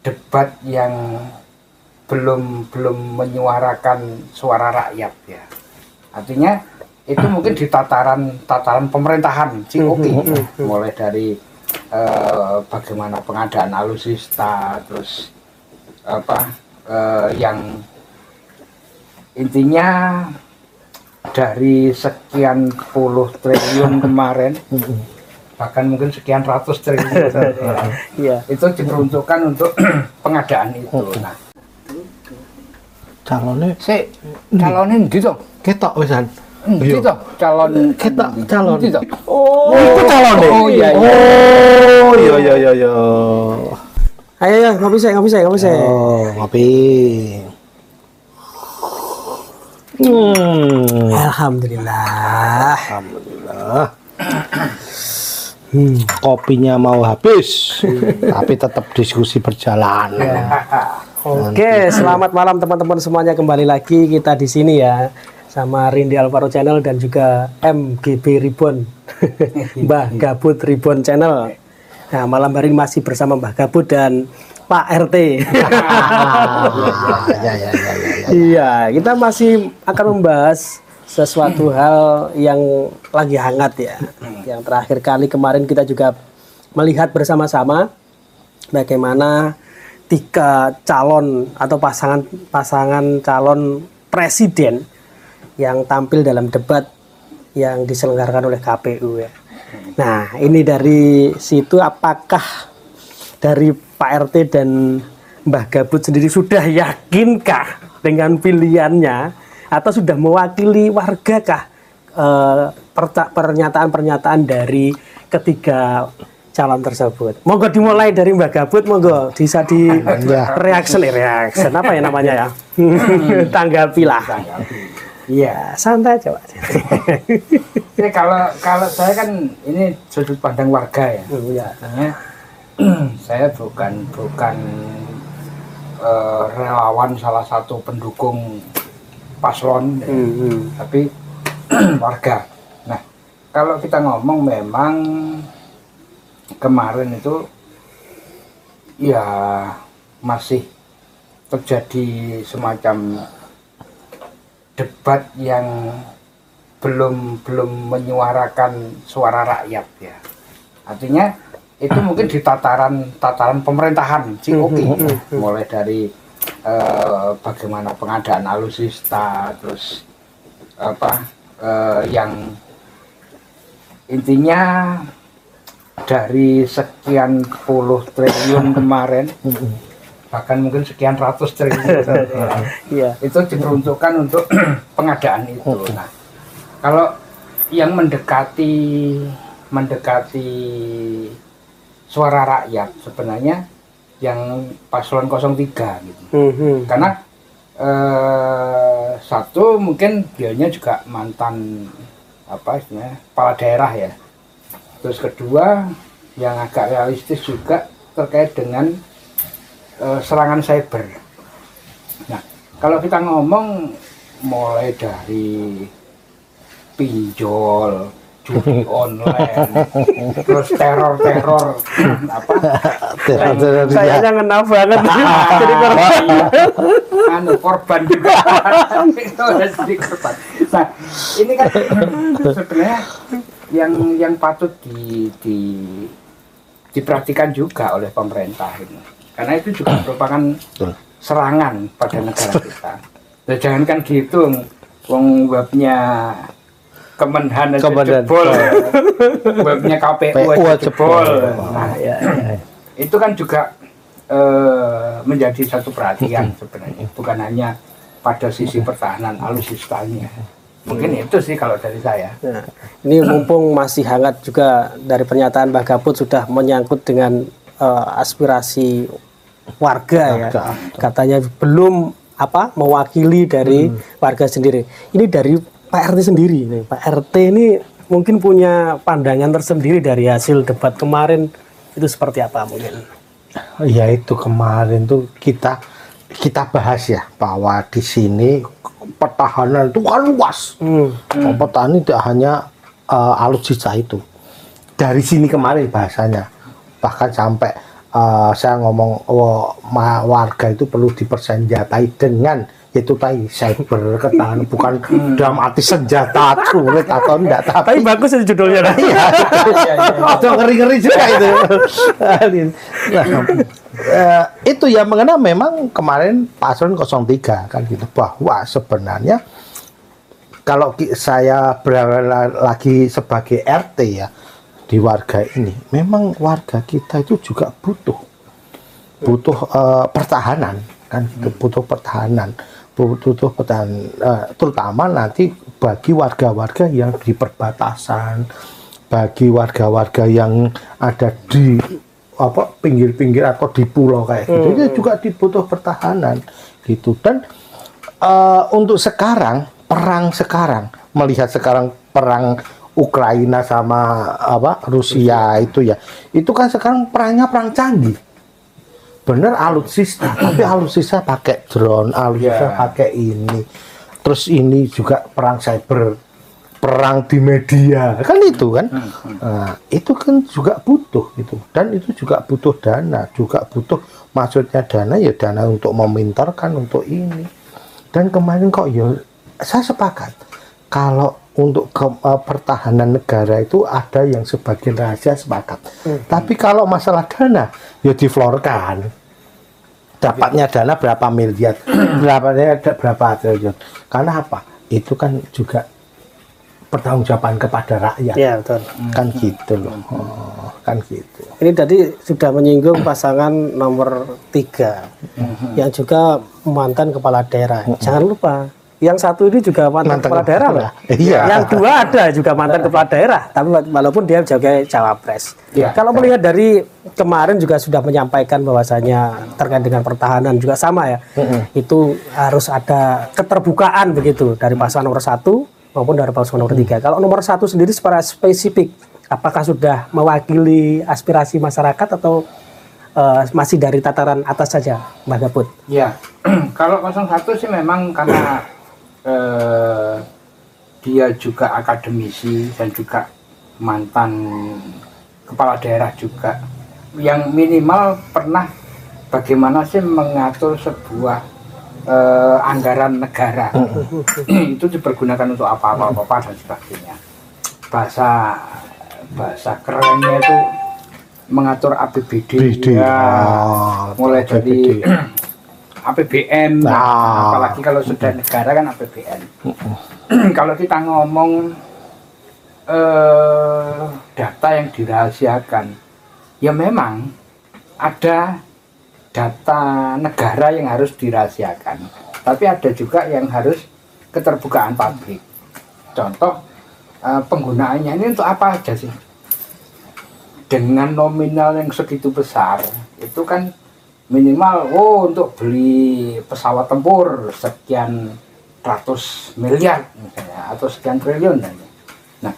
debat yang belum menyuarakan suara rakyat ya. Artinya itu mungkin di tataran pemerintahan sih oke. Mulai dari bagaimana pengadaan alutsista, terus yang intinya dari sekian puluh triliun kemarin, bahkan mungkin sekian ratus triliun itu diperuntukkan untuk pengadaan itu. Nah, calonnya gitu ketok wisan gitu calon gitu. Oh, itu calonnya. Oh iya. Oh iya. Ayo ngopi saya. Oh, ngopi. Alhamdulillah. Kopinya mau habis, tapi tetap diskusi berjalan. Oke, selamat malam teman-teman semuanya, kembali lagi kita di sini ya sama Rindy Alvaro Channel dan juga MGB Ribbon, Mbah Gabut Ribbon Channel. Nah, malam hari ini masih bersama Mbah Gabut dan Pak RT. Iya, kita masih akan membahas sesuatu hal yang lagi hangat ya. Yang terakhir kali kemarin kita juga melihat bersama-sama bagaimana 3 calon atau pasangan calon presiden yang tampil dalam debat yang diselenggarakan oleh KPU ya. Nah, ini dari situ apakah dari Pak RT dan Mbah Gabut sendiri sudah yakinkah dengan pilihannya atau sudah mewakili wargakah pernyataan-pernyataan dari ketiga calon tersebut? Monggo dimulai dari Mbah Gabut, monggo bisa di reaction apa ya namanya ya? Tanggapilah. Iya, santai aja Pak. Ini kalau saya kan ini sudut pandang warga ya. Iya. Saya bukan relawan salah satu pendukung paslon, tapi warga. Nah, kalau kita ngomong memang kemarin itu ya masih terjadi semacam debat yang belum menyuarakan suara rakyat ya. Artinya itu mungkin di tataran pemerintahan sih oke. Mulai dari bagaimana pengadaan alutsista, terus yang intinya dari sekian puluh triliun kemarin, bahkan mungkin sekian ratus triliun itu diperuntukkan untuk pengadaan itu. Nah, kalau yang mendekati suara rakyat sebenarnya yang paslon 03 gitu. Karena satu mungkin beliaunya juga mantan kepala daerah ya. Terus kedua yang agak realistis juga terkait dengan serangan cyber. Nah, kalau kita ngomong mulai dari pinjol, judi online, terus teror Kayaknya ngena banget jadi korban juga. Nah, ini kan sebenarnya yang patut diperhatikan juga oleh pemerintah ini, karena itu juga merupakan serangan pada negara kita. Dan jangankan gitu, wong webnya Kemenhan aja jebol, webnya KPU aja jebol. Nah, itu kan juga menjadi satu perhatian sebenarnya, bukan hanya pada sisi pertahanan alutsistanya. Mungkin itu sih kalau dari saya. Nah, ini mumpung masih hangat juga dari pernyataan Mbah Gabut sudah menyangkut dengan aspirasi warga ya. Katanya belum mewakili dari warga sendiri. Ini dari Pak RT sendiri nih. Pak RT ini mungkin punya pandangan tersendiri dari hasil debat kemarin, itu seperti apa mungkin? Ya itu kemarin tuh kita bahas ya bahwa di sini pertahanan itu kan luas. Pertahanan tidak hanya alutsista itu. Dari sini kemarin bahasanya bahkan sampai saya ngomong warga itu perlu dipersenjatai dengan itu tadi cyber ketahanan, bukan dalam arti senjata sulit atau enggak, Tapi bagus itu judulnya. iya, atau ngeri-ngeri juga itu. Nah, itu ya mengenai memang kemarin paslon 03 kan gitu, bahwa sebenarnya kalau saya lagi sebagai RT ya di warga ini, memang warga kita itu juga butuh pertahanan kan gitu, butuh pertahanan, terutama nanti bagi warga-warga yang di perbatasan, bagi warga-warga yang ada di pinggir-pinggir atau di pulau kayak gitu, itu juga dibutuh pertahanan gitu. Dan untuk perang sekarang, melihat sekarang perang Ukraina sama Rusia itu ya, itu kan sekarang perangnya perang canggih. Bener alutsista, tapi alutsista pakai drone, alutsista pakai ini. Terus ini juga perang cyber, perang di media, kan itu kan. Nah, itu kan juga butuh gitu. Dan itu juga butuh dana, juga butuh, maksudnya dana ya dana untuk memintarkan untuk ini. Dan kemarin kok ya saya sepakat kalau untuk pertahanan negara itu ada yang sebagian rahasia, sepakat. Tapi kalau masalah dana, ya diflorkan. Dapatnya dana berapa miliar, berapa triliun. Karena apa? Itu kan juga pertanggungjawaban kepada rakyat. Ya, betul. Kan gitu loh. Kan gitu. Ini tadi sudah menyinggung pasangan nomor 3 yang juga mantan kepala daerah. Jangan lupa, yang satu ini juga mantan kepala daerah loh. Iya. Yang dua ada juga mantan kepala daerah, tapi walaupun dia sebagai cawapres. Kalau melihat dari kemarin juga sudah menyampaikan bahwasanya terkait dengan pertahanan juga sama ya. Itu harus ada keterbukaan begitu dari pasangan nomor 1 maupun dari pasangan nomor 3. Kalau nomor 1 sendiri secara spesifik, apakah sudah mewakili aspirasi masyarakat atau masih dari tataran atas saja, Mbak Gaput? Ya, kalau 01 sih memang karena dia juga akademisi dan juga mantan kepala daerah juga, yang minimal pernah bagaimana sih mengatur sebuah anggaran negara. Itu dipergunakan untuk apa-apa dan sebagainya. Bahasa kerennya itu mengatur APBD ya, mulai dari APBN, apalagi kalau sudah negara kan APBN. Kalau kita ngomong data yang dirahasiakan, ya memang ada data negara yang harus dirahasiakan, tapi ada juga yang harus keterbukaan publik. Contoh, penggunaannya ini untuk apa aja sih? Dengan nominal yang segitu besar, itu kan minimal untuk beli pesawat tempur sekian ratus miliar misalnya, atau sekian triliun. Nah,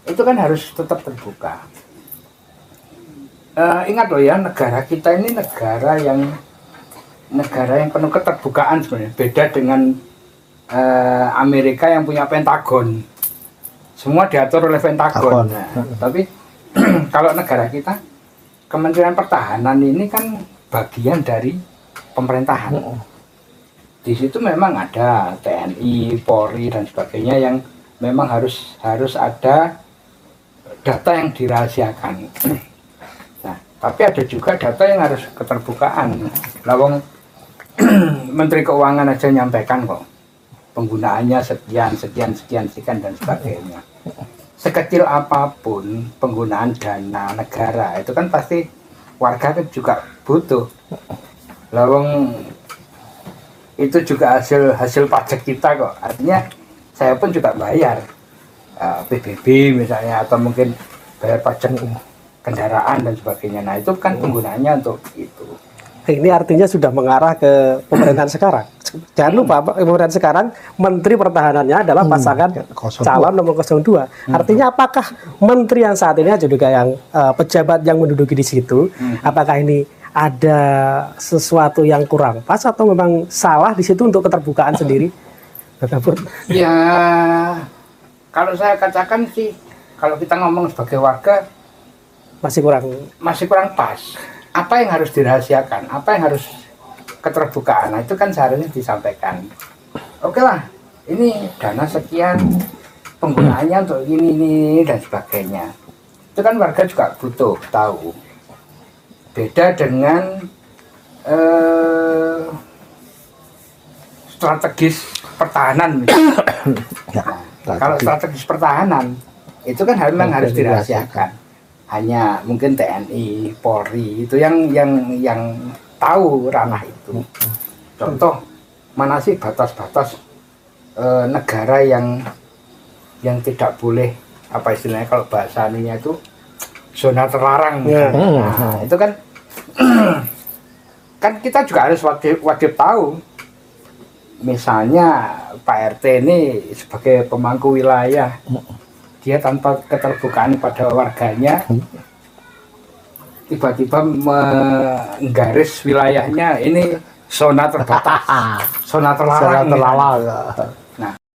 itu kan harus tetap terbuka. Ingat loh ya, negara kita ini negara yang penuh keterbukaan sebenarnya. Beda dengan Amerika yang punya Pentagon. Semua diatur oleh Pentagon. Nah, tapi kalau negara kita, Kementerian Pertahanan ini kan bagian dari pemerintahan. Di situ memang ada TNI, Polri dan sebagainya yang memang harus ada data yang dirahasiakan. Nah, tapi ada juga data yang harus keterbukaan. Lawang Menteri Keuangan aja nyampaikan kok penggunaannya sekian dan sebagainya. Sekecil apapun penggunaan dana negara itu kan pasti warga kan juga butuh. Lawang itu juga hasil pajak kita kok. Artinya saya pun juga bayar PBB misalnya, atau mungkin bayar pajak kendaraan dan sebagainya. Nah, itu kan penggunaannya untuk itu. Ini artinya sudah mengarah ke pemerintahan sekarang. Jangan lupa, pemerintahan sekarang Menteri Pertahanannya adalah pasangan calon nomor 02. Artinya apakah Menteri yang saat ini juga yang pejabat yang menduduki di situ, apakah ini ada sesuatu yang kurang pas atau memang salah di situ untuk keterbukaan sendiri? Ya, kalau saya katakan sih, kalau kita ngomong sebagai warga masih kurang pas. apa yang harus dirahasiakan, apa yang harus keterbukaan. Nah, itu kan seharusnya disampaikan. Oke lah, ini dana sekian, penggunaannya untuk ini dan sebagainya. Itu kan warga juga butuh tahu. Beda dengan strategis pertahanan misalnya. Nah, kalau strategis pertahanan itu kan memang harus dirahasiakan. Hanya mungkin TNI, Polri itu yang tahu ranah itu. Contoh, mana sih batas-batas negara yang tidak boleh, apa istilahnya kalau bahasa ininya itu zona terlarang. Nah, itu kan kan kita juga harus wajib tahu. Misalnya Pak RT ini sebagai pemangku wilayah, dia tanpa keterbukaan pada warganya tiba-tiba menggaris wilayahnya ini zona terbatas, zona terlarang. Terlarang.